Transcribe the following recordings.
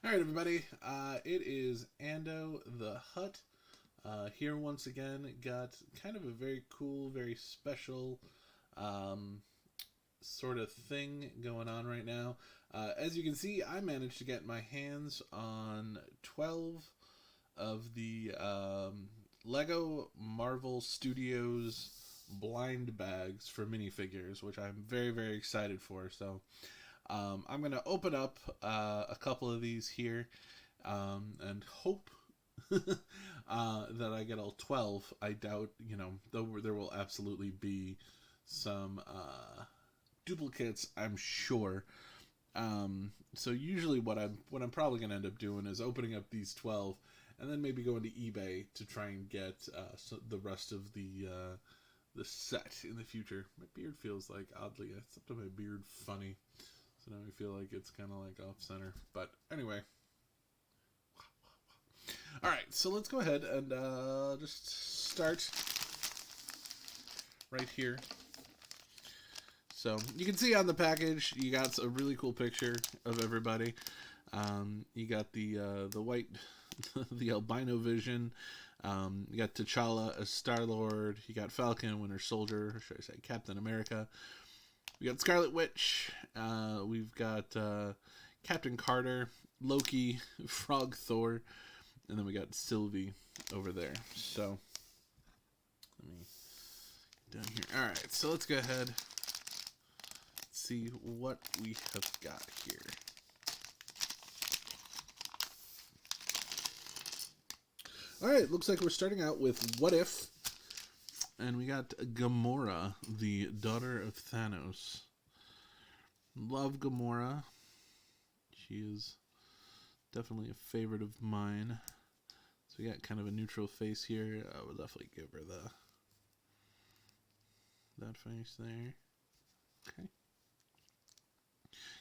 All right, everybody. It is Ando the Hut. Here once again, got kind of a very cool, very special sort of thing going on right now. As you can see, I managed to get my hands on 12 of the Lego Marvel Studios blind bags for minifigures, which I'm very, very excited for. So I'm going to open up a couple of these here and hope that I get all 12. I doubt, there will absolutely be some duplicates, I'm sure. So usually what I'm probably going to end up doing is opening up these 12 and then maybe going to eBay to try and get the rest of the set in the future. My beard feels like oddly, I stepped on my beard funny. So now I feel like it's kind of like off center. But anyway. Alright, so let's go ahead and just start right here. So you can see on the package, you got a really cool picture of everybody. You got the white, the albino Vision. You got T'Challa as Star-Lord. You got Falcon, Winter Soldier, or should I say Captain America. We got Scarlet Witch. We've got Captain Carter, Loki, Frog Thor, and then we got Sylvie over there. So let me down here. All right, so let's go ahead and see what we have got here. All right, looks like we're starting out with What If. And we got Gamora, the daughter of Thanos. Love Gamora. She is definitely a favorite of mine. So we got kind of a neutral face here. I would definitely give her that face there. Okay.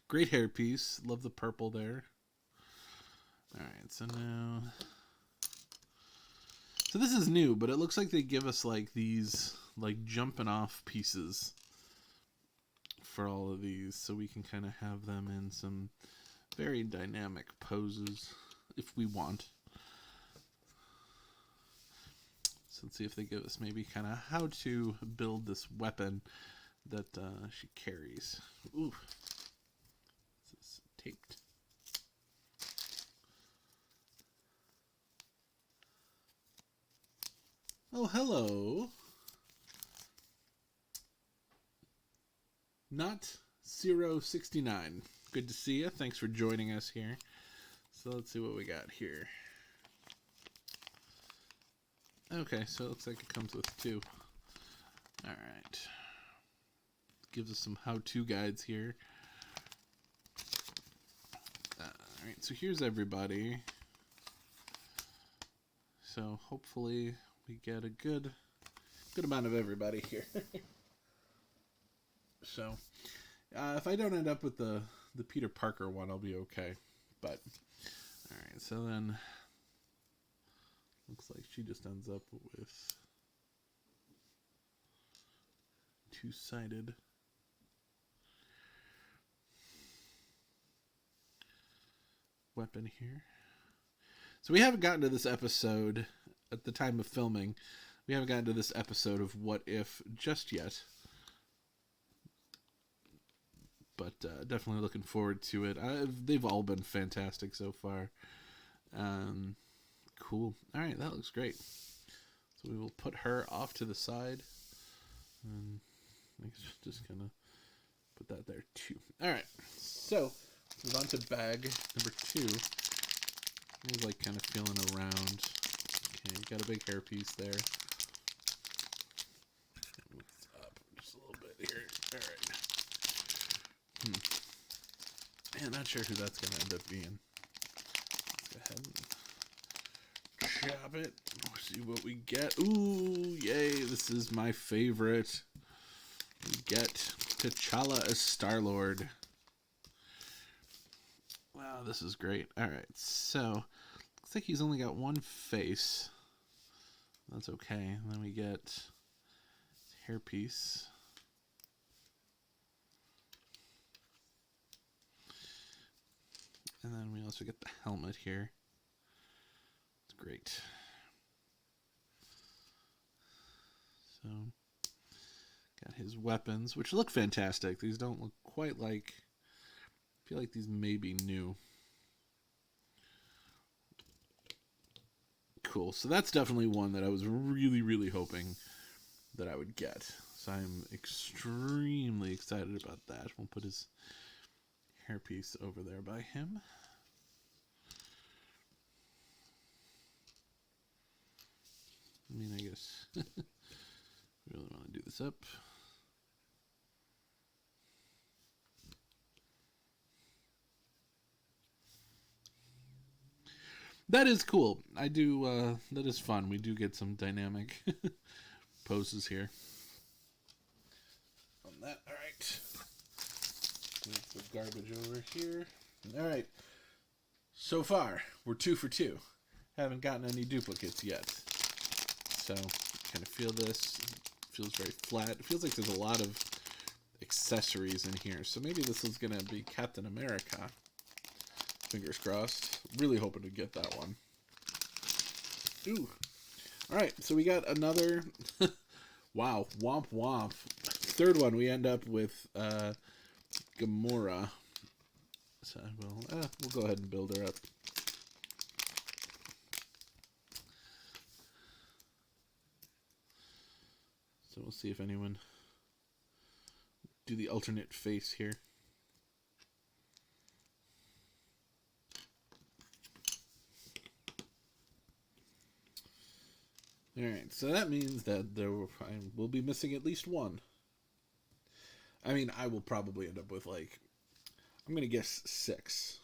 Great hairpiece. Love the purple there. Alright, so now... So this is new, but it looks like they give us like these like jumping off pieces for all of these, so we can kind of have them in some very dynamic poses if we want. So let's see if they give us maybe kind of how to build this weapon that she carries. Ooh, this is taped. Oh, hello. Not 069. Good to see you. Thanks for joining us here. So let's see what we got here. Okay, so it looks like it comes with two. Alright. Gives us some how-to guides here. Alright, so here's everybody. So hopefully we get a good amount of everybody here. So, if I don't end up with the Peter Parker one, I'll be okay. But, alright, so then, looks like she just ends up with two-sided. Weapon here. So we haven't gotten to this episode at the time of filming. We haven't gotten to this episode of What If just yet. But definitely looking forward to it. They've all been fantastic so far. Cool. Alright, that looks great. So we will put her off to the side. And I guess just kind of put that there too. Alright, so move on to bag number 2. I was like kind of feeling around. Okay, got a big hairpiece there. Move up just a little bit here. Alright. Man, not sure who that's going to end up being. Let's go ahead and chop it. See what we get. Ooh, yay. This is my favorite. We get T'Challa as Star-Lord. Wow, this is great. Alright, so looks like he's only got one face. That's okay. And then we get his hairpiece. And then we also get the helmet here. It's great. So, got his weapons, which look fantastic. These don't look quite like... I feel like these may be new. Cool. So that's definitely one that I was really, really hoping that I would get. So I'm extremely excited about that. We'll put his hairpiece over there by him. I mean, I guess really want to do this up. That is cool. I do, that is fun. We do get some dynamic poses here. On that, alright. Move the garbage over here. Alright. So far, we're 2 for 2. Haven't gotten any duplicates yet. So, kind of feel this. It feels very flat. It feels like there's a lot of accessories in here. So maybe this is going to be Captain America. Fingers crossed. Really hoping to get that one. Ooh. Alright, so we got another... wow, womp womp. Third one, we end up with Gamora. So we'll go ahead and build her up. So we'll see if anyone do the alternate face here. Alright, so that means that I will be missing at least one. I mean, I will probably end up with, like, I'm going to guess 6.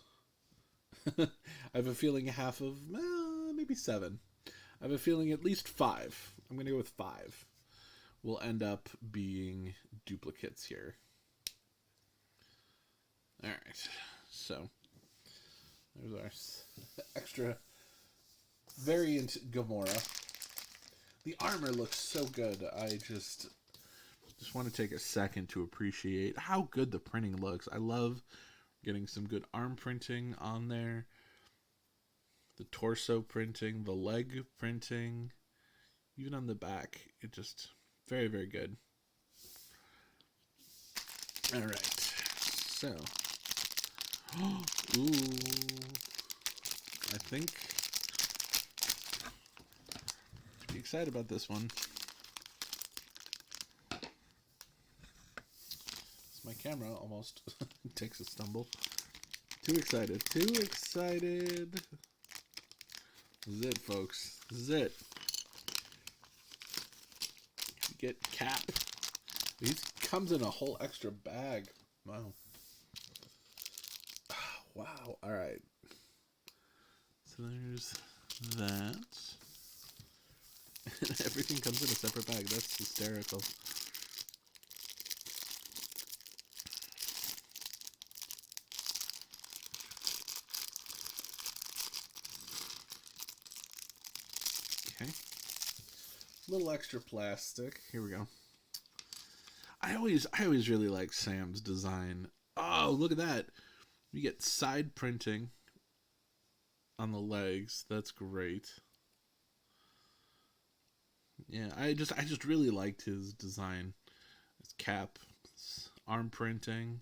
I have a feeling half of, maybe 7. I have a feeling at least 5. I'm going to go with 5. Will end up being duplicates here. Alright, so there's our extra variant Gamora. The armor looks so good. I just want to take a second to appreciate how good the printing looks. I love getting some good arm printing on there. The torso printing, the leg printing, even on the back. It just... very, very good. Alright. So. Ooh. I think... should be excited about this one. My camera almost takes a stumble. Too excited. Too excited. This is it, folks. This is it. Get Cap. He comes in a whole extra bag. Wow. Wow. All right. So there's that. Everything comes in a separate bag. That's hysterical. Okay. Little extra plastic. Here we go. I always really like Sam's design. Oh, look at that. You get side printing on the legs. That's great. Yeah, I just really liked his design. His cap, his arm printing.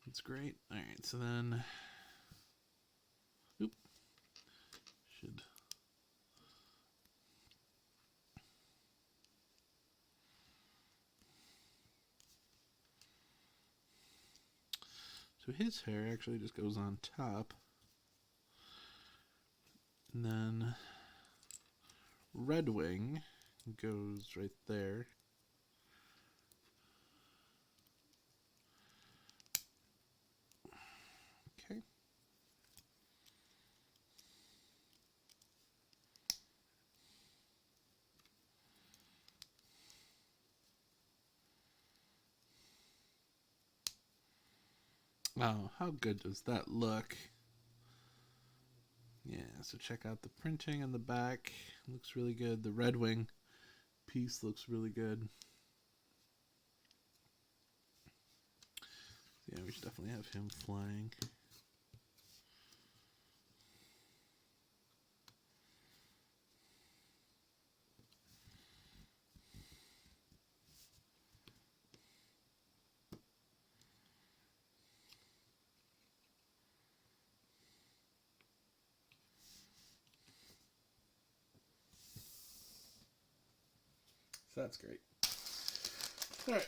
It's great. All right, so then should so his hair actually just goes on top. And then Red Wing goes right there. Okay. Oh, how good does that look? Yeah, so check out the printing on the back. Looks really good. The Red Wing piece looks really good. Yeah, we should definitely have him flying. So that's great. All right,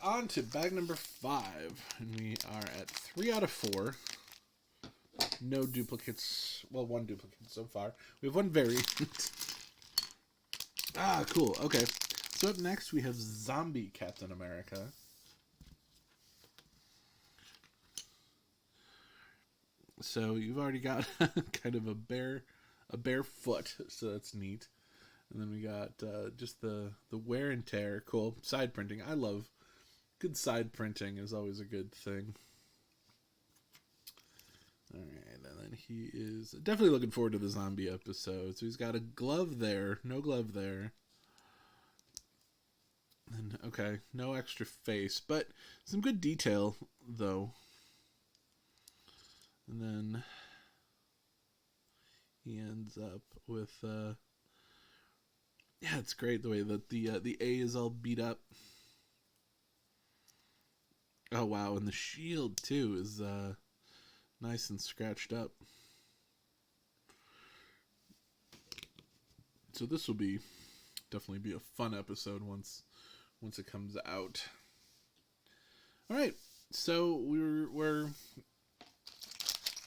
on to bag number 5. And we are at 3 out of 4. No duplicates. Well, 1 duplicate so far. We have 1 variant. Ah, cool. Okay. So up next we have Zombie Captain America. So you've already got kind of a bare foot, so that's neat. And then we got just the wear and tear. Cool. Side printing. I love good side printing is always a good thing. Alright, and then he is definitely looking forward to the zombie episode. So he's got a glove there. No glove there. And, okay, no extra face. But some good detail, though. And then he ends up with... yeah, it's great the way that the A is all beat up. Oh, wow, and the shield, too, is... nice and scratched up. So this will definitely be a fun episode once it comes out. All right, so we're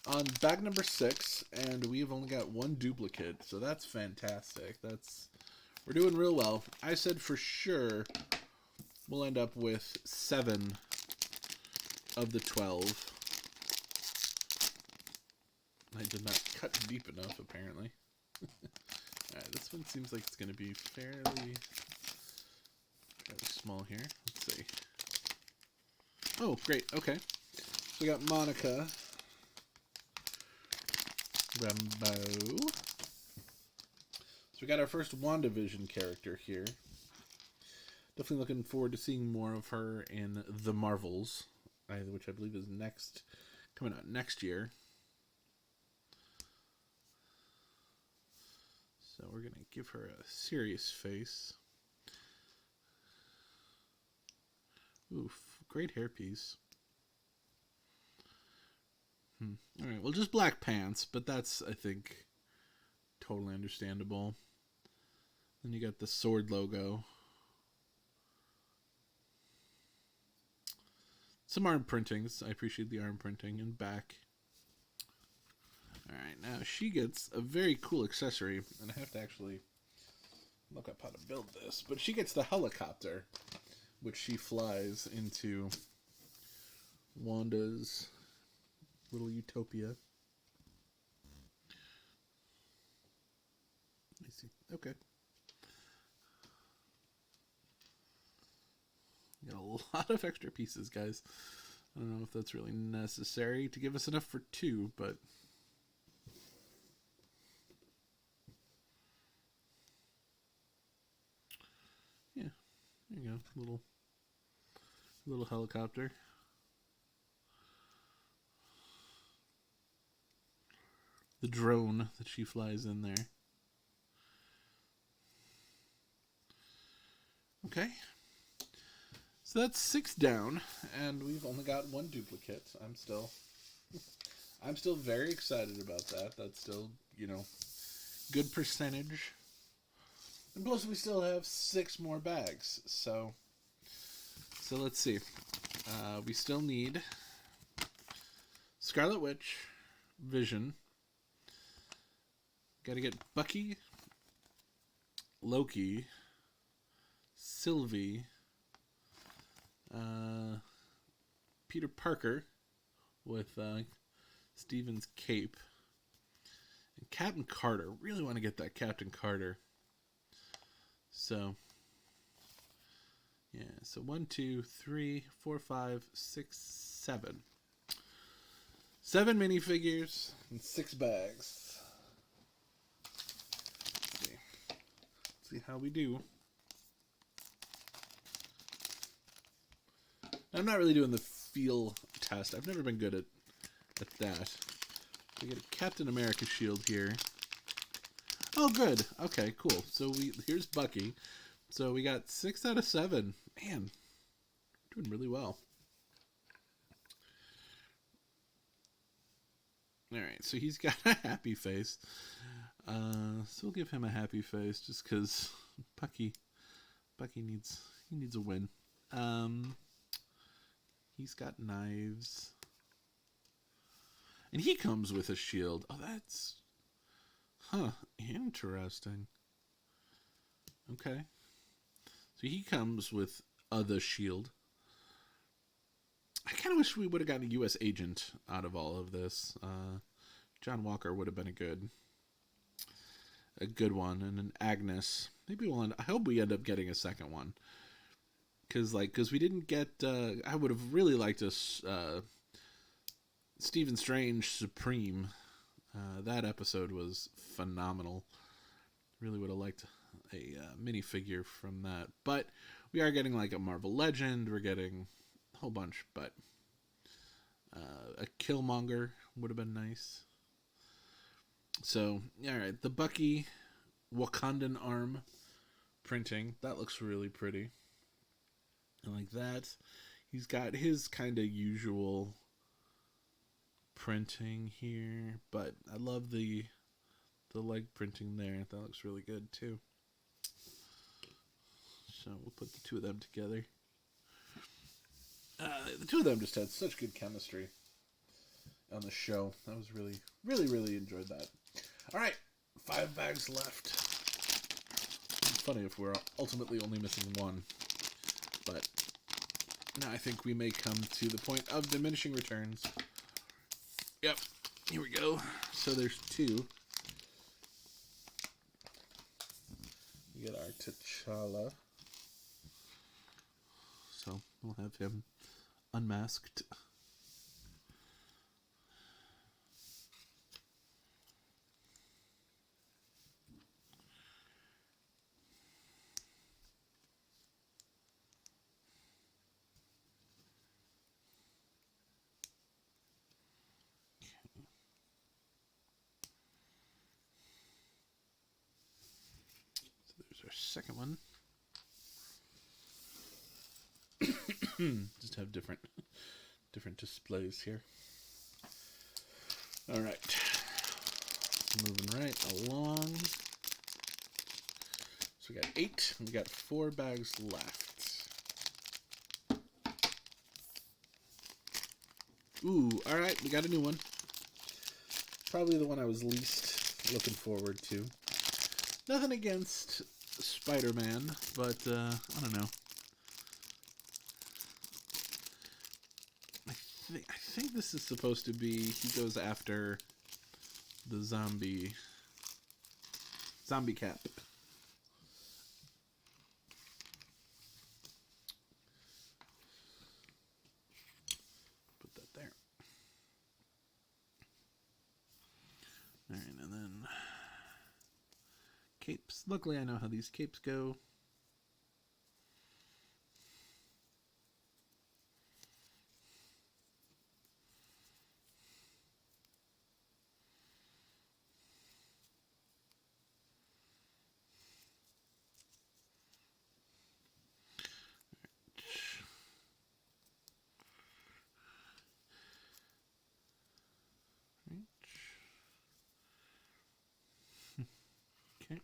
on bag number 6, and we've only got 1 duplicate. So that's fantastic. We're doing real well. I said for sure we'll end up with 7 of the 12. I did not cut deep enough, apparently. Alright, this one seems like it's going to be fairly small here. Let's see. Oh, great. Okay. So we got Monica Rambeau. So we got our first WandaVision character here. Definitely looking forward to seeing more of her in The Marvels, which I believe is coming out next year. So we're going to give her a serious face. Oof, great hairpiece. Alright, well, just black pants, but that's, I think, totally understandable. Then you got the sword logo. Some arm printings. I appreciate the arm printing and back. Alright, now she gets a very cool accessory, and I have to actually look up how to build this, but she gets the helicopter, which she flies into Wanda's little utopia. Let me see. Okay. Got a lot of extra pieces, guys. I don't know if that's really necessary to give us enough for 2, but... yeah, there you go. Little helicopter. The drone that she flies in there. Okay. So that's 6 down, and we've only got 1 duplicate. I'm still very excited about that. That's still, good percentage. And plus we still have 6 more bags. So let's see. We still need Scarlet Witch, Vision. Got to get Bucky, Loki, Sylvie, Peter Parker with Steven's cape, and Captain Carter. Really want to get that Captain Carter. So, yeah, so 1, 2, 3, 4, 5, 6, 7. 7 minifigures and 6 bags. Let's see how we do. I'm not really doing the feel test. I've never been good at that. We get a Captain America shield here. Oh, good. Okay, cool. So here's Bucky. So we got 6 out of 7. Man, doing really well. All right, so he's got a happy face. So we'll give him a happy face just because Bucky Bucky needs a win. He's got knives. And he comes with a shield. Oh, that's... Huh. Interesting. Okay. So he comes with the shield. I kind of wish we would have gotten a U.S. agent out of all of this. John Walker would have been a good one. And an Agnes. Maybe I hope we end up getting a second one. Because we didn't get... I would have really liked a Stephen Strange Supreme. That episode was phenomenal. Really would have liked a minifigure from that. But we are getting like a Marvel Legend. We're getting a whole bunch. But a Killmonger would have been nice. So, alright. The Bucky Wakandan arm printing. That looks really pretty. I like that. He's got his kind of usual printing here, but I love the leg printing there. That looks really good too. So we'll put the two of them together. The two of them just had such good chemistry on the show. I was really, really, really enjoyed that. All right, 5 bags left. It's funny if we're ultimately only missing one, but now I think we may come to the point of diminishing returns. Yep, here we go. So there's 2. We get our T'Challa. So we'll have him unmasked. Our second one. Just have different displays here. All right, moving right along. So we got 8. We got 4 bags left. Ooh, all right, we got a new one. Probably the one I was least looking forward to. Nothing against Spider-Man, but I don't know. I think this is supposed to be he goes after the zombie cap. Put that there. All right, and then capes. Luckily, I know how these capes go. Okay.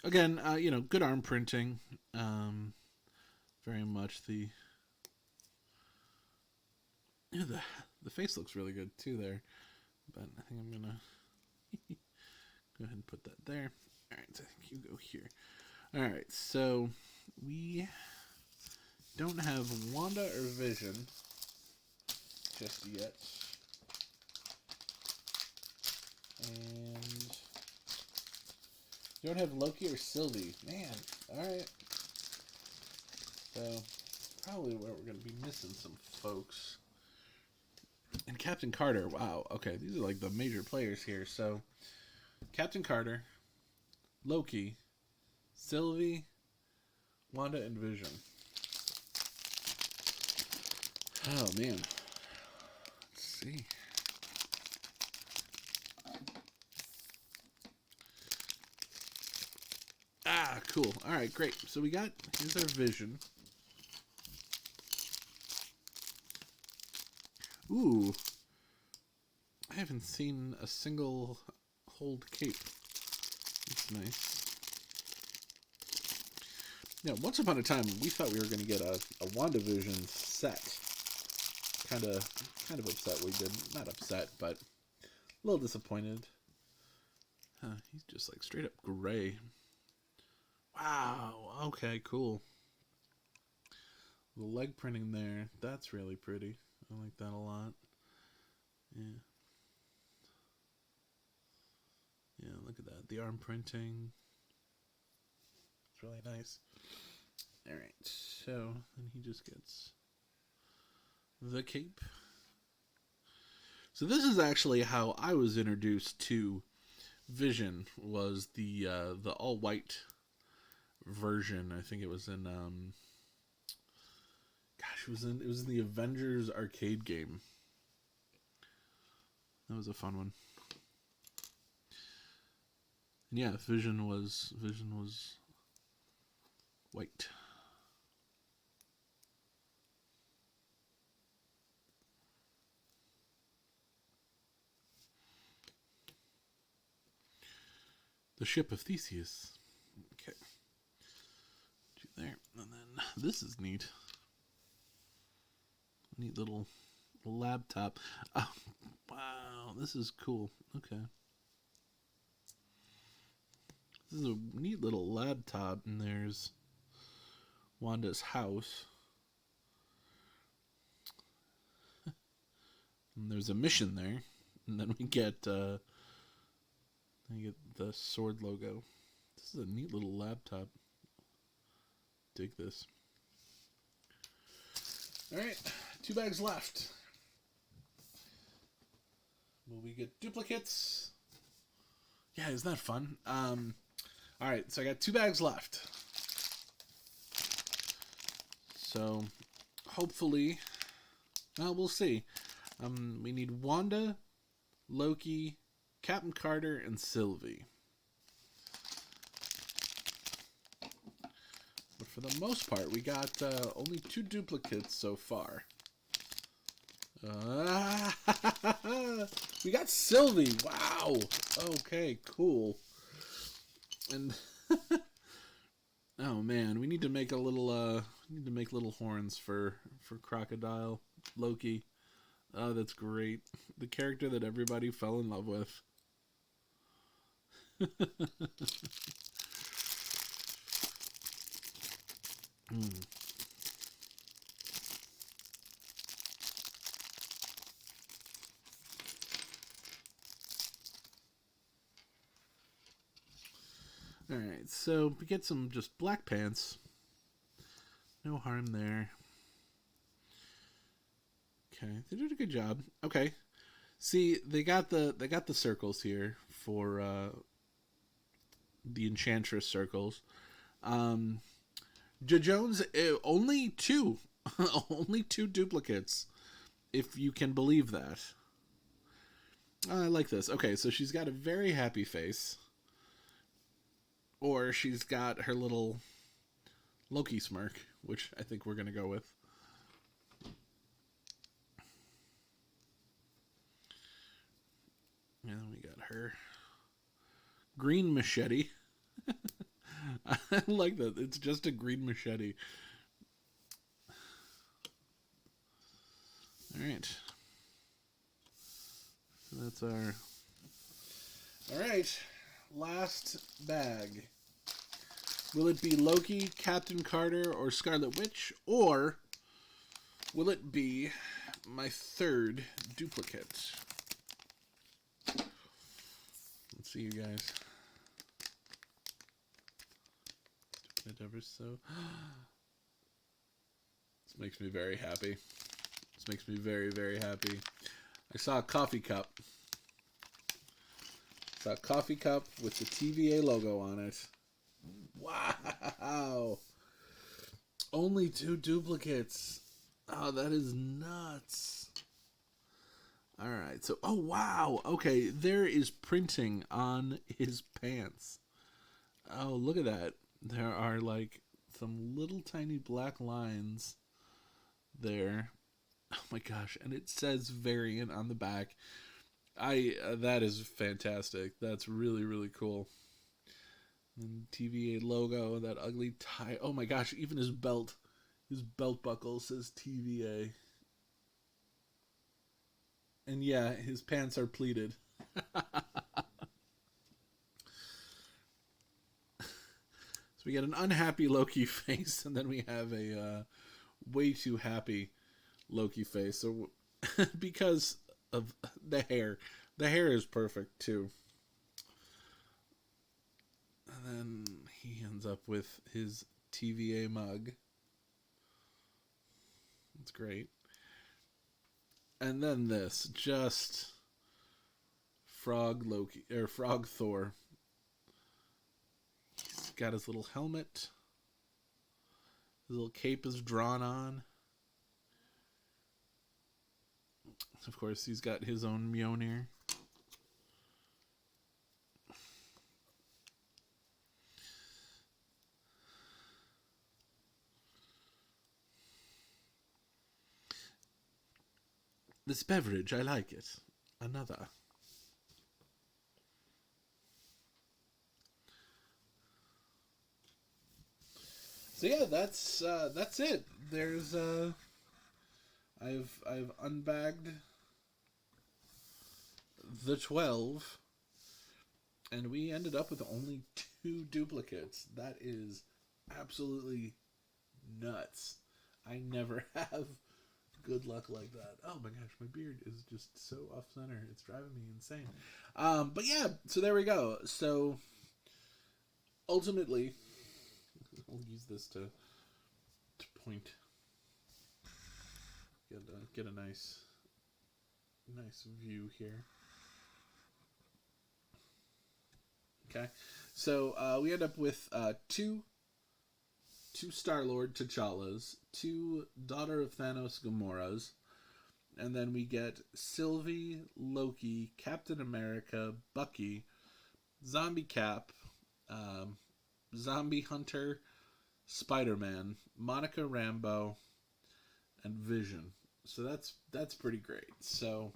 Again, good arm printing. Very much the face looks really good too there. But I think I'm gonna go ahead and put that there. All right, so I think you go here. All right, so we don't have Wanda or Vision just yet. And you don't have Loki or Sylvie. Man, alright. So, probably where we're going to be missing some folks. And Captain Carter, wow. Okay, these are like the major players here. So, Captain Carter, Loki, Sylvie, Wanda, and Vision. Oh, man. Let's see. Ah, cool. All right, great. So here's our Vision. Ooh. I haven't seen a single hold cape. That's nice. Yeah, once upon a time, we thought we were going to get a WandaVision set. Kind of upset we did. Not upset, but a little disappointed. He's just like straight up gray. Wow. Okay, cool. The leg printing there, that's really pretty. I like that a lot. Yeah. Yeah, look at that. The arm printing. It's really nice. Alright, so then he just gets the cape. So this is actually how I was introduced to Vision, was the all white version. I think it was in it was in the Avengers arcade game. That was a fun one. And yeah, Vision was white. The ship of Theseus. Okay. There. And then this is neat. Neat little laptop. Oh, wow, this is cool. Okay. This is a neat little laptop, and there's Wanda's house. And there's a mission there. And then we get the sword logo. This is a neat little laptop. Dig this. Alright, 2 bags left. Will we get duplicates? Yeah, isn't that fun? Alright, so I got 2 bags left. So, hopefully, well, we'll see. We need Wanda, Loki, Captain Carter, and Sylvie. But for the most part, we got only 2 duplicates so far. We got Sylvie. Wow. Okay, cool. And oh man, we need to make a little little horns for Crocodile Loki. Oh, that's great. The character that everybody fell in love with. Alright, so we get some just black pants. No harm there. Okay, they did a good job. Okay. See, they got the circles here for the Enchantress circles. Jones, only 2. Only 2 duplicates, if you can believe that. I like this. Okay, so she's got a very happy face. Or she's got her little Loki smirk, which I think we're going to go with. And then we got her green machete. I like that. It's just a green machete. Alright. So that's our... Alright. Last bag. Will it be Loki, Captain Carter, or Scarlet Witch? Or will it be my 3rd duplicate? Let's see, you guys. Duplicate ever so. This makes me very happy. This makes me very, very happy. I saw a coffee cup. Saw a coffee cup with the TVA logo on it. Wow. Only 2 duplicates. Oh, that is nuts. Alright, so, oh wow. Okay, there is printing on his pants. Oh, look at that. There are like some little tiny black lines there. Oh my gosh, and it says variant on the back. I that is fantastic. That's really really cool. And TVA logo, that ugly tie. Oh my gosh, even his belt buckle says TVA. And yeah, his pants are pleated. So we get an unhappy Loki face, and then we have a way too happy Loki face. So because of the hair is perfect too. And then he ends up with his TVA mug. It's great. And then this, just Frog Loki or Frog Thor. He's got his little helmet. His little cape is drawn on. Of course, he's got his own Mjolnir. This beverage, I like it. Another. So yeah, that's it. There's I've unbagged the 12, and we ended up with only 2 duplicates. That is absolutely nuts. I never have good luck like that. Oh my gosh, my beard is just so off center. It's driving me insane. But yeah, so there we go. So ultimately, I'll use this to point. Get a nice view here. Okay, so we end up with two Star-Lord T'Challas, 2 Daughter of Thanos Gamoras, and then we get Sylvie, Loki, Captain America, Bucky, Zombie Cap, Zombie Hunter, Spider-Man, Monica Rambeau, and Vision. So that's pretty great. So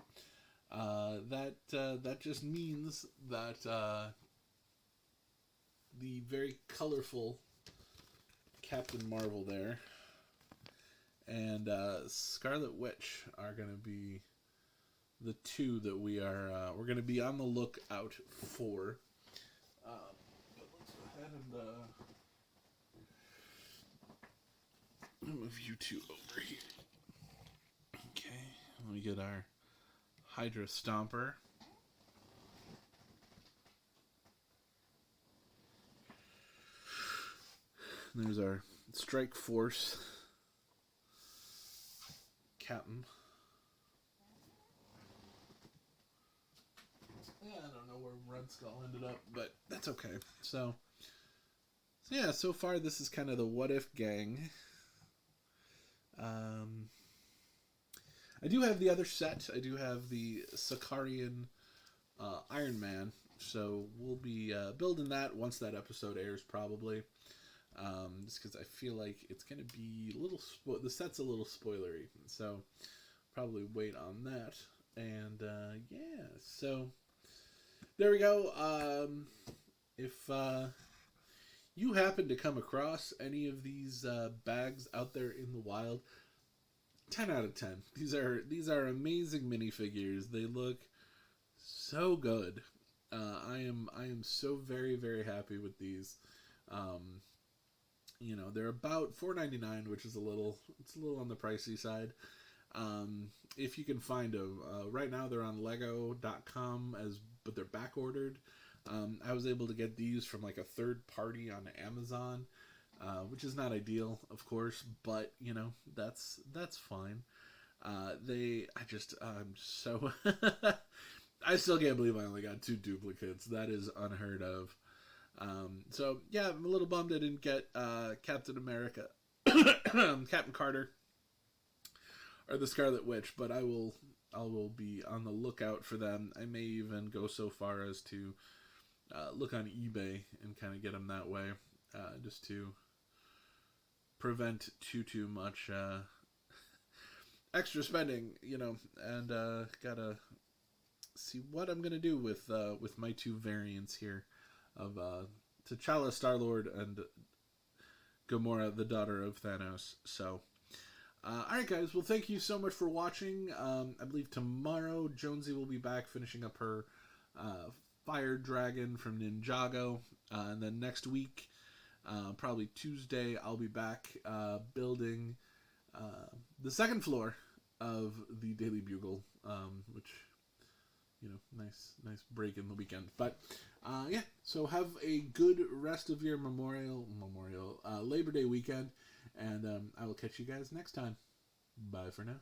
that just means that the very colorful Captain Marvel there and Scarlet Witch are going to be the 2 that we're going to be on the lookout for. But let's go ahead and move you 2 over here. Okay, let me get our Hydra Stomper. There's our Strike Force Captain. Yeah, I don't know where Red Skull ended up, but that's okay. So yeah, so far this is kind of the What If gang. I do have the other set. I do have the Sakarian Iron Man. So we'll be building that once that episode airs, probably. Just because I feel like it's going to be a little... the set's a little spoilery. So probably wait on that. And yeah, so there we go. If you happen to come across any of these bags out there in the wild, 10 out of 10. These are amazing minifigures. They look so good. I am so very very happy with these. They're about $4.99, which is a little on the pricey side. If you can find them, right now they're on Lego.com but they're back ordered. I was able to get these from like a third party on Amazon, which is not ideal, of course, but that's fine. I'm so I still can't believe I only got 2 duplicates. That is unheard of. So yeah, I'm a little bummed I didn't get Captain America, Captain Carter, or the Scarlet Witch, but I will be on the lookout for them. I may even go so far as to look on eBay and kind of get them that way, just to prevent too much extra spending, and gotta see what I'm gonna do with my two variants here of T'Challa, Star-Lord, and Gamora, the daughter of Thanos. So, alright guys, well thank you so much for watching. I believe tomorrow Jonesy will be back finishing up her Fire Dragon from Ninjago. And then next week, probably Tuesday, I'll be back building the second floor of the Daily Bugle, which, you know, nice break in the weekend. But yeah, so have a good rest of your Labor Day weekend, and I will catch you guys next time. Bye for now.